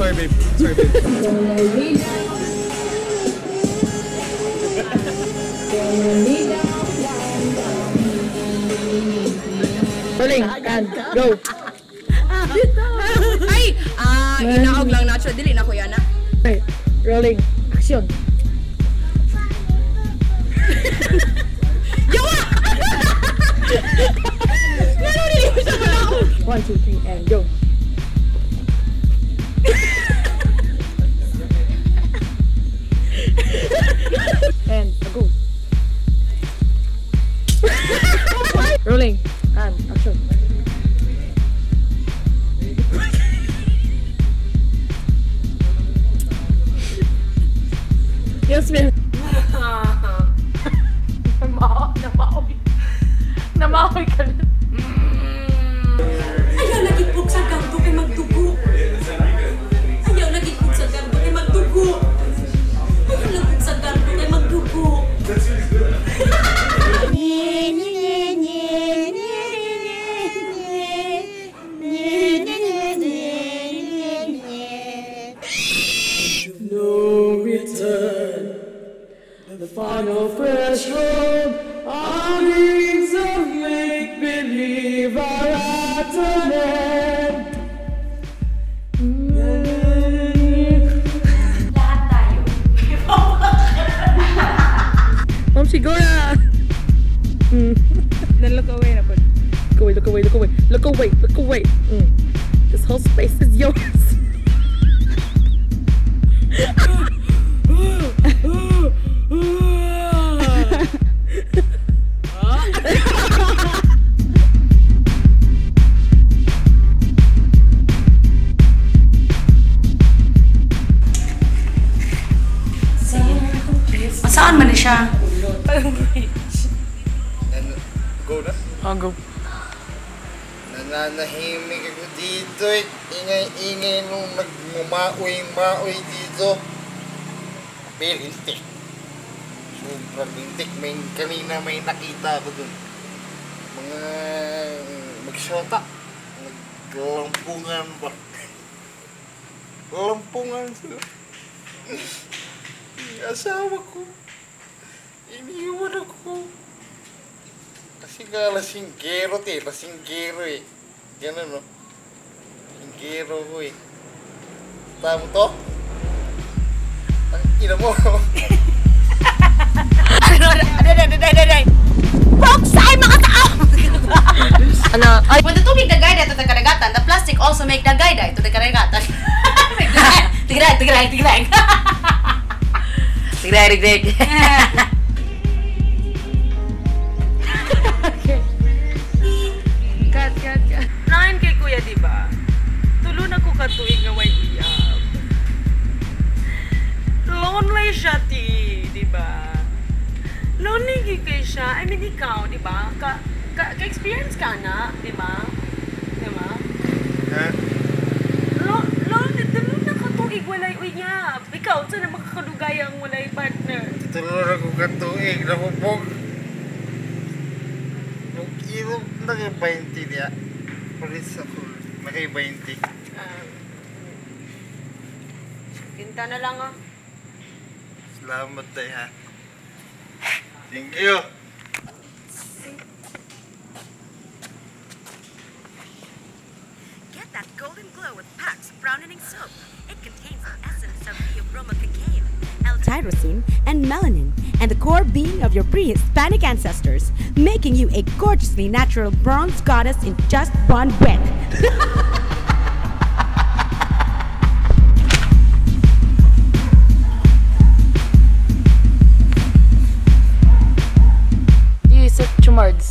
Sorry, babe. Sorry, babe. Rolling, and go. Ay! Inaog lang na siya. Dili na ko yan, Okay, rolling, action. Yawa! Ano nili mo siya pala ako? 1, 2, 3, and go. And go. Rolling, and action. Yes, ma'am. Namahoy ka na. Ayaw nagipog sa gamdo kay magdugo. Ayaw nagipog sa gamdo kay magdugo. Ayaw nagipog sa gamdo kay magdugo. No return. The final threshold. Our dreams of make-believe are at an end. Lahat tayo. Ma'am, sigura. Then look away na po. Look away, look away, look away. Look away, look away. This whole space is yours. Saan man siya? Go na. I'll go. Nananahimik ako dito eh. Ingay-ingay nung nagmumaoy-maoy dito. Pero lintik. Sobrang lintik. Kanina may nakita ako dun. Mga magsyota. Naglampungan ba? Lampungan sila. Asawa ko. Iniwan ako. Kasi nga lasinggero lasinggero eh. Ganun no. Lasinggero ko eh. Tama to? Ang ina mo. Aday! Boksay mga tao! Ano? When the tubig nagayda ito sa karagatan, the plastic also make nagayda ito sa karagatan. Tigray! Tigray! Cut. Nain kay kuya, diba? Tulo na ko katuig nga way uyab. Lonely siya, diba? Lonely kay siya. I mean, ikaw, diba? Ka-experience ka na, diba? Diba? Ha? Lonely, tulo na katuig walay uyab. Ikaw, saan na makakadugayang walay partner? Tulor ako katuig. Nakupog. Nung ilog naka-20 niya. Paris ako. Naka-20. Pinta na lang ah. Salamat tayo ha. Thank you. Get that golden glow with Pax Browning Soap. It contains the essence of Theobroma cacao, L-tyrosine, and melanin, and the core being of your pre-Hispanic ancestors, making you a gorgeously natural bronze goddess in just one wet. Use it, Chumards.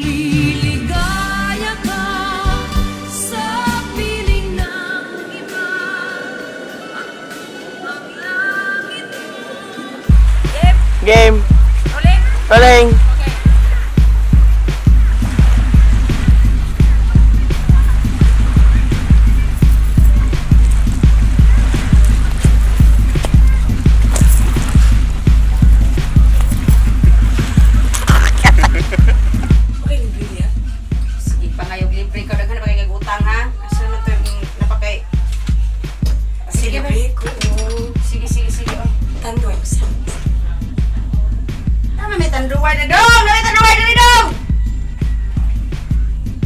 Liligaya ka sa piling ng iba. Game. Rolling. Rolling. Okay. Okay, libre niya. Sige pa ngayon, libre ka. Daghan na pakikagutang ha. Asa naman ito yung napakay. Sige ba? Sige, sige, sige. Oh. Tanduay ko sa. Tama may tanduay na dong! May tanduay na dong!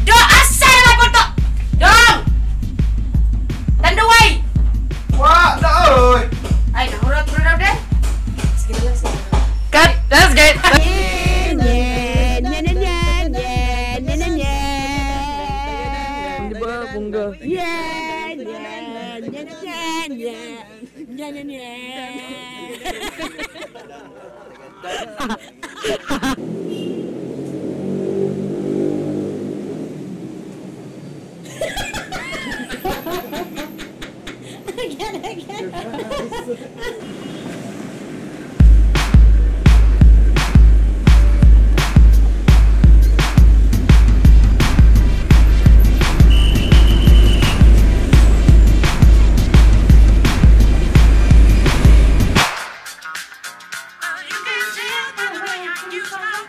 Dong! Asa na po to? Dong! Tanduay! Wah, na oy. Ay, nahurot mo na din. Sige na lang, sige na lang. Cut. That's good. Di ba, bungga? You can tell the way I used to